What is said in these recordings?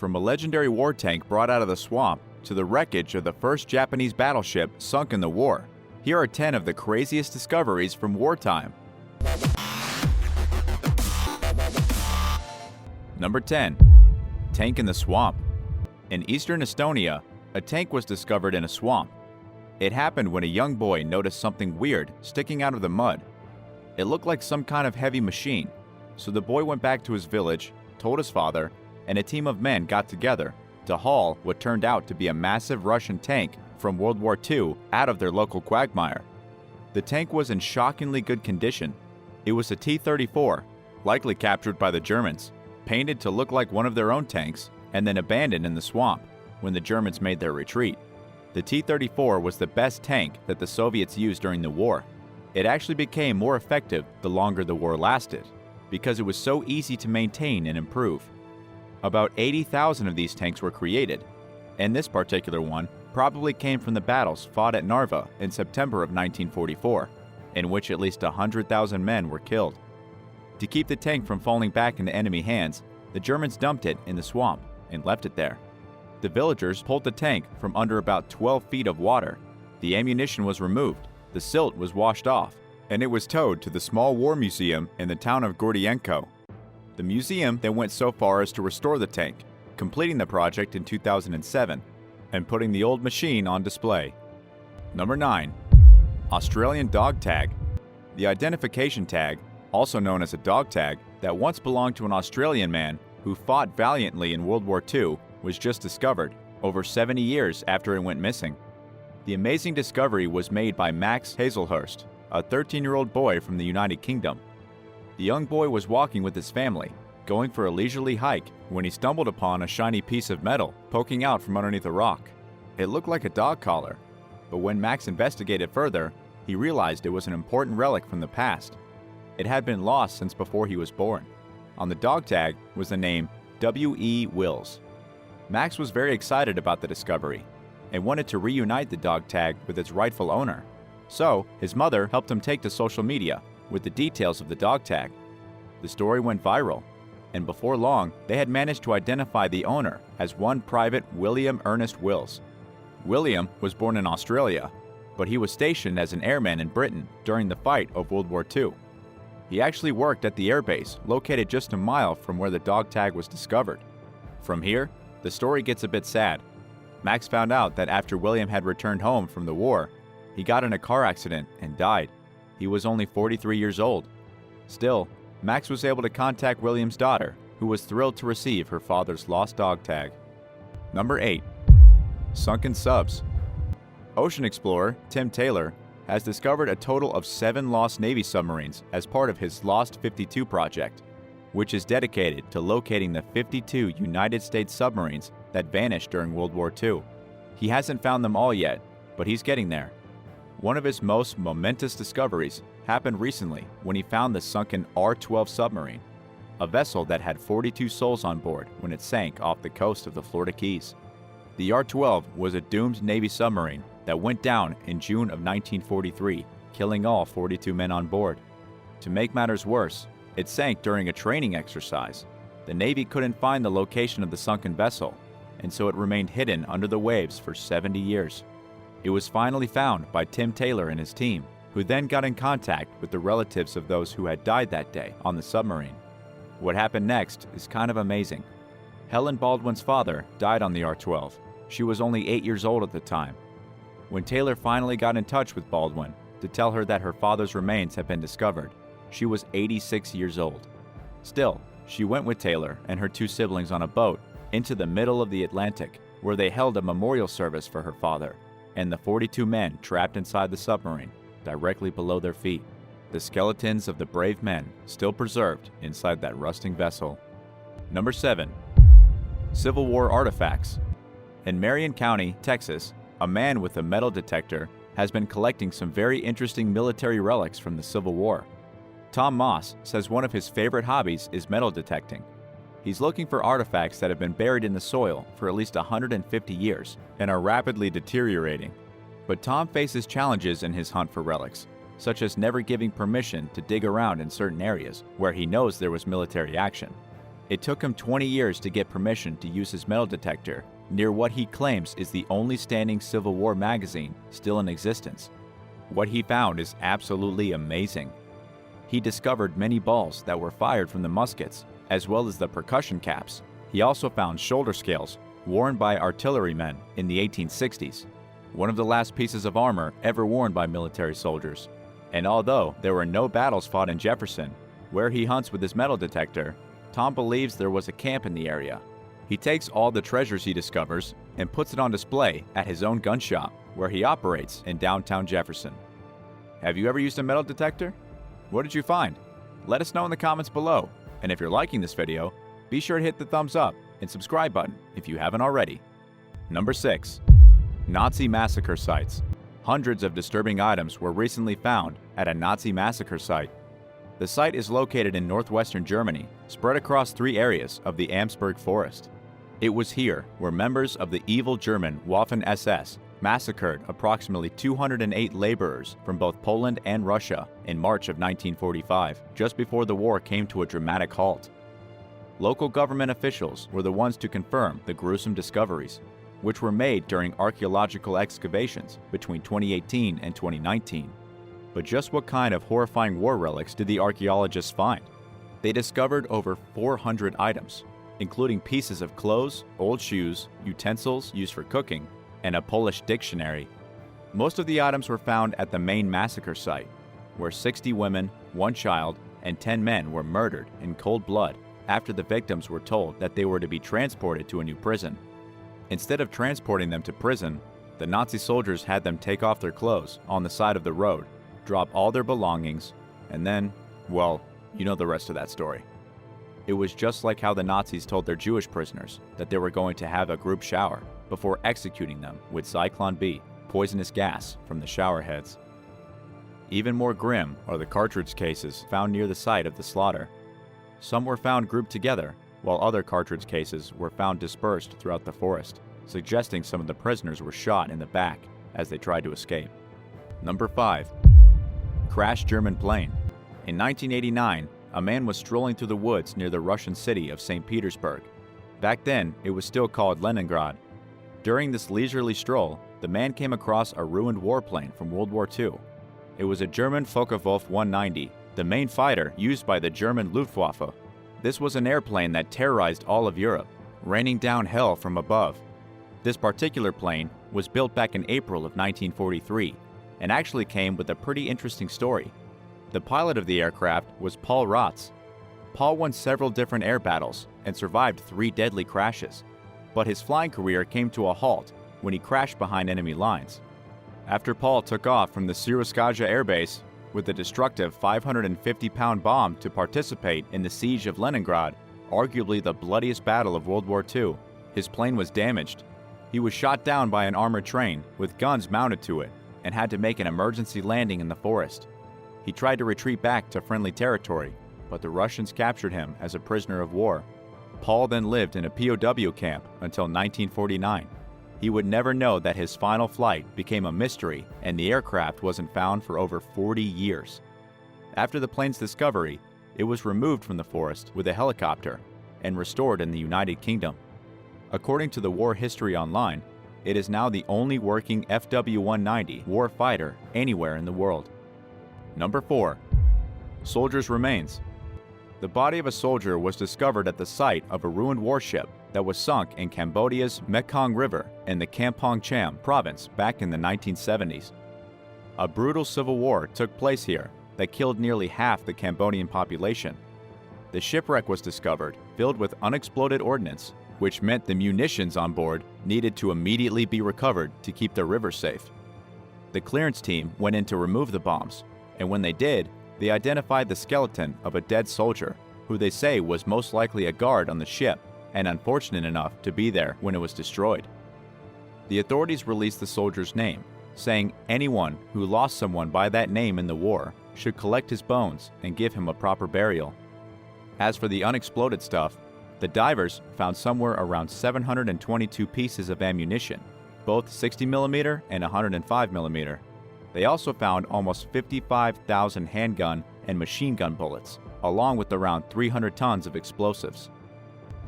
From a legendary war tank brought out of the swamp to the wreckage of the first Japanese battleship sunk in the war, here are 10 of the craziest discoveries from wartime. Number 10. Tank in the swamp. In eastern Estonia, a tank was discovered in a swamp. It happened when a young boy noticed something weird sticking out of the mud. It looked like some kind of heavy machine, so the boy went back to his village, told his father, and a team of men got together to haul what turned out to be a massive Russian tank from World War II out of their local quagmire. The tank was in shockingly good condition. It was a T-34, likely captured by the Germans, painted to look like one of their own tanks, and then abandoned in the swamp when the Germans made their retreat. The T-34 was the best tank that the Soviets used during the war. It actually became more effective the longer the war lasted, because it was so easy to maintain and improve. About 80,000 of these tanks were created, and this particular one probably came from the battles fought at Narva in September of 1944, in which at least 100,000 men were killed. To keep the tank from falling back into enemy hands, the Germans dumped it in the swamp and left it there. The villagers pulled the tank from under about 12 feet of water. The ammunition was removed, the silt was washed off, and it was towed to the small war museum in the town of Gordienko. The museum then went so far as to restore the tank, completing the project in 2007 and putting the old machine on display. Number 9. Australian dog tag. The identification tag, also known as a dog tag, that once belonged to an Australian man who fought valiantly in World War II, was just discovered, over 70 years after it went missing. The amazing discovery was made by Max Hazelhurst, a 13-year-old boy from the United Kingdom. The young boy was walking with his family, going for a leisurely hike, when he stumbled upon a shiny piece of metal poking out from underneath a rock. It looked like a dog collar, but when Max investigated further, he realized it was an important relic from the past. It had been lost since before he was born. On the dog tag was the name W.E. Wills. Max was very excited about the discovery and wanted to reunite the dog tag with its rightful owner. So, his mother helped him take to social media with the details of the dog tag. The story went viral, and before long, they had managed to identify the owner as one Private William Ernest Wills. William was born in Australia, but he was stationed as an airman in Britain during the fight of World War II. He actually worked at the airbase located just a mile from where the dog tag was discovered. From here, the story gets a bit sad. Max found out that after William had returned home from the war, he got in a car accident and died. He was only 43 years old. Still, Max was able to contact William's daughter, who was thrilled to receive her father's lost dog tag. Number 8. Sunken subs. Ocean explorer Tim Taylor has discovered a total of 7 lost Navy submarines as part of his Lost 52 project, which is dedicated to locating the 52 United States submarines that vanished during World War II. He hasn't found them all yet, but he's getting there. One of his most momentous discoveries happened recently when he found the sunken R-12 submarine, a vessel that had 42 souls on board when it sank off the coast of the Florida Keys. The R-12 was a doomed Navy submarine that went down in June of 1943, killing all 42 men on board. To make matters worse, it sank during a training exercise. The Navy couldn't find the location of the sunken vessel, and so it remained hidden under the waves for 70 years. It was finally found by Tim Taylor and his team, who then got in contact with the relatives of those who had died that day on the submarine. What happened next is kind of amazing. Helen Baldwin's father died on the R-12. She was only 8 years old at the time. When Taylor finally got in touch with Baldwin to tell her that her father's remains had been discovered, she was 86 years old. Still, she went with Taylor and her 2 siblings on a boat into the middle of the Atlantic, where they held a memorial service for her father and the 42 men trapped inside the submarine, directly below their feet. The skeletons of the brave men still preserved inside that rusting vessel. Number 7. Civil War artifacts. In Marion County, Texas, a man with a metal detector has been collecting some very interesting military relics from the Civil War. Tom Moss says one of his favorite hobbies is metal detecting. He's looking for artifacts that have been buried in the soil for at least 150 years and are rapidly deteriorating. But Tom faces challenges in his hunt for relics, such as never giving permission to dig around in certain areas where he knows there was military action. It took him 20 years to get permission to use his metal detector near what he claims is the only standing Civil War magazine still in existence. What he found is absolutely amazing. He discovered many balls that were fired from the muskets, as well as the percussion caps. He also found shoulder scales worn by artillerymen in the 1860s, one of the last pieces of armor ever worn by military soldiers. And although there were no battles fought in Jefferson, where he hunts with his metal detector, Tom believes there was a camp in the area. He takes all the treasures he discovers and puts it on display at his own gun shop, where he operates in downtown Jefferson. Have you ever used a metal detector? What did you find? Let us know in the comments below. And if you're liking this video, be sure to hit the thumbs up and subscribe button if you haven't already. Number 6. Nazi massacre sites. Hundreds of disturbing items were recently found at a Nazi massacre site. The site is located in northwestern Germany, spread across 3 areas of the Amsberg Forest. It was here where members of the evil German Waffen-SS massacred approximately 208 laborers from both Poland and Russia in March of 1945, just before the war came to a dramatic halt. Local government officials were the ones to confirm the gruesome discoveries, which were made during archaeological excavations between 2018 and 2019. But just what kind of horrifying war relics did the archaeologists find? They discovered over 400 items, including pieces of clothes, old shoes, utensils used for cooking, and a Polish dictionary. Most of the items were found at the main massacre site, where 60 women, 1 child, and 10 men were murdered in cold blood after the victims were told that they were to be transported to a new prison. Instead of transporting them to prison, the Nazi soldiers had them take off their clothes on the side of the road, drop all their belongings, and then, well, you know the rest of that story. It was just like how the Nazis told their Jewish prisoners that they were going to have a group shower before executing them with Zyklon B, poisonous gas from the shower heads. Even more grim are the cartridge cases found near the site of the slaughter. Some were found grouped together, while other cartridge cases were found dispersed throughout the forest, suggesting some of the prisoners were shot in the back as they tried to escape. Number 5. Crashed German plane. In 1989, a man was strolling through the woods near the Russian city of St. Petersburg. Back then, it was still called Leningrad. During this leisurely stroll, the man came across a ruined warplane from World War II. It was a German Focke-Wulf 190, the main fighter used by the German Luftwaffe. This was an airplane that terrorized all of Europe, raining down hell from above. This particular plane was built back in April of 1943 and actually came with a pretty interesting story. The pilot of the aircraft was Paul Rotz. Paul won several different air battles and survived 3 deadly crashes, but his flying career came to a halt when he crashed behind enemy lines. After Paul took off from the Siroskaja Air Base with a destructive 550-pound bomb to participate in the siege of Leningrad, arguably the bloodiest battle of World War II, his plane was damaged. He was shot down by an armored train with guns mounted to it and had to make an emergency landing in the forest. He tried to retreat back to friendly territory, but the Russians captured him as a prisoner of war. Paul then lived in a POW camp until 1949. He would never know that his final flight became a mystery and the aircraft wasn't found for over 40 years. After the plane's discovery, it was removed from the forest with a helicopter and restored in the United Kingdom. According to the War History Online, it is now the only working FW-190 war fighter anywhere in the world. Number 4. Soldiers' remains. The body of a soldier was discovered at the site of a ruined warship that was sunk in Cambodia's Mekong River in the Kampong Cham province back in the 1970s. A brutal civil war took place here that killed nearly half the Cambodian population. The shipwreck was discovered filled with unexploded ordnance, which meant the munitions on board needed to immediately be recovered to keep the river safe. The clearance team went in to remove the bombs, and when they did, they identified the skeleton of a dead soldier, who they say was most likely a guard on the ship and unfortunate enough to be there when it was destroyed. The authorities released the soldier's name, saying anyone who lost someone by that name in the war should collect his bones and give him a proper burial. As for the unexploded stuff, the divers found somewhere around 722 pieces of ammunition, both 60mm and 105mm. They also found almost 55,000 handgun and machine gun bullets, along with around 300 tons of explosives.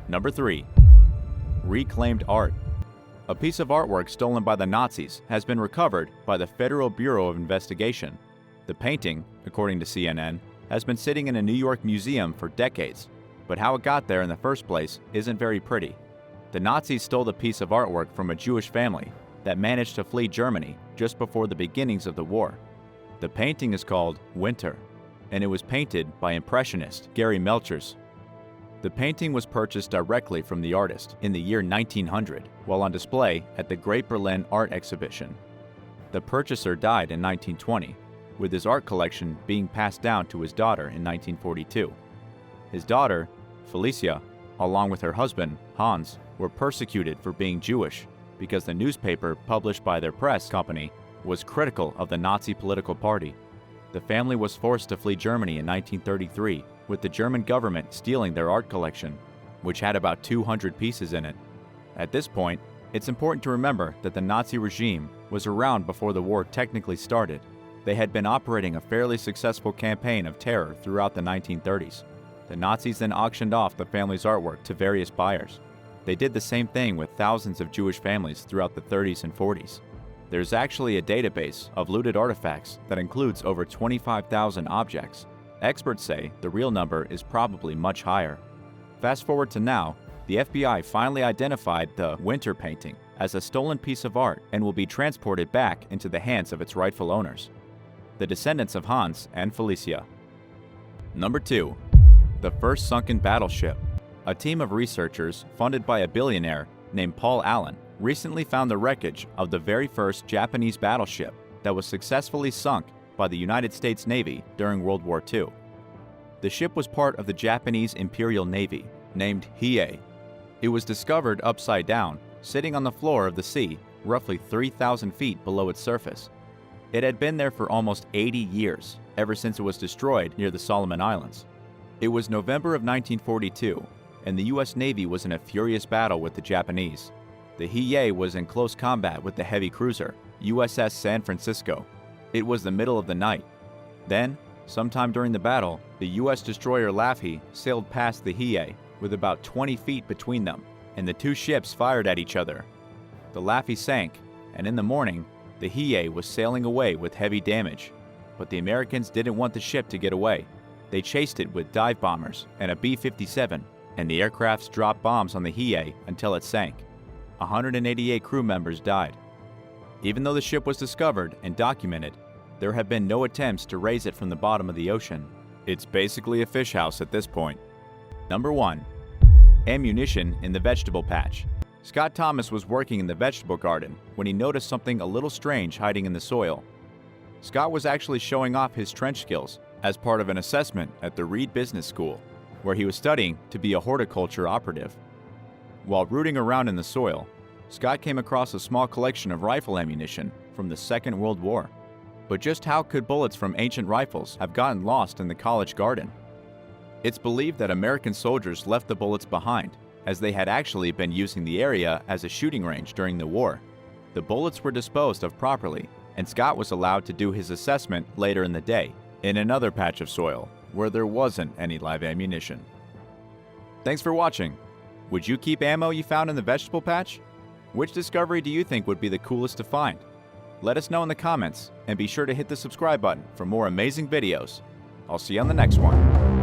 Number 3. Reclaimed art. A piece of artwork stolen by the Nazis has been recovered by the Federal Bureau of Investigation. The painting, according to CNN, has been sitting in a New York museum for decades, but how it got there in the first place isn't very pretty. The Nazis stole the piece of artwork from a Jewish family that managed to flee Germany just before the beginnings of the war. The painting is called Winter, and it was painted by Impressionist Gary Melchers. The painting was purchased directly from the artist in the year 1900 while on display at the Great Berlin Art Exhibition. The purchaser died in 1920, with his art collection being passed down to his daughter in 1942. His daughter, Felicia, along with her husband, Hans, were persecuted for being Jewish because the newspaper published by their press company was critical of the Nazi political party. The family was forced to flee Germany in 1933, with the German government stealing their art collection, which had about 200 pieces in it. At this point, it's important to remember that the Nazi regime was around before the war technically started. They had been operating a fairly successful campaign of terror throughout the 1930s. The Nazis then auctioned off the family's artwork to various buyers. They did the same thing with thousands of Jewish families throughout the 30s and 40s. There's actually a database of looted artifacts that includes over 25,000 objects. Experts say the real number is probably much higher. Fast forward to now, the FBI finally identified the Winter painting as a stolen piece of art and will be transported back into the hands of its rightful owners, the descendants of Hans and Felicia. Number 2. The first sunken battleship. A team of researchers funded by a billionaire named Paul Allen recently found the wreckage of the very first Japanese battleship that was successfully sunk by the United States Navy during World War II. The ship was part of the Japanese Imperial Navy, named Hiei. It was discovered upside down, sitting on the floor of the sea, roughly 3,000 feet below its surface. It had been there for almost 80 years, ever since it was destroyed near the Solomon Islands. It was November of 1942, and the U.S. Navy was in a furious battle with the Japanese. The Hiei was in close combat with the heavy cruiser, USS San Francisco. It was the middle of the night. Then, sometime during the battle, the U.S. destroyer Laffey sailed past the Hiei with about 20 feet between them, and the two ships fired at each other. The Laffey sank, and in the morning, the Hiei was sailing away with heavy damage. But the Americans didn't want the ship to get away. They chased it with dive bombers and a B-57, and the aircrafts dropped bombs on the Hiei until it sank. 188 crew members died. Even though the ship was discovered and documented, there have been no attempts to raise it from the bottom of the ocean. It's basically a fish house at this point. Number 1. Ammunition in the vegetable patch. Scott Thomas was working in the vegetable garden when he noticed something a little strange hiding in the soil. Scott was actually showing off his trench skills as part of an assessment at the Reed Business School, where he was studying to be a horticulture operative. While rooting around in the soil, Scott came across a small collection of rifle ammunition from the Second World War. But just how could bullets from ancient rifles have gotten lost in the college garden? It's believed that American soldiers left the bullets behind, as they had actually been using the area as a shooting range during the war. The bullets were disposed of properly, and Scott was allowed to do his assessment later in the day, in another patch of soil, where there wasn't any live ammunition. Thanks for watching. Would you keep ammo you found in the vegetable patch? Which discovery do you think would be the coolest to find? Let us know in the comments, and be sure to hit the subscribe button for more amazing videos. I'll see you on the next one.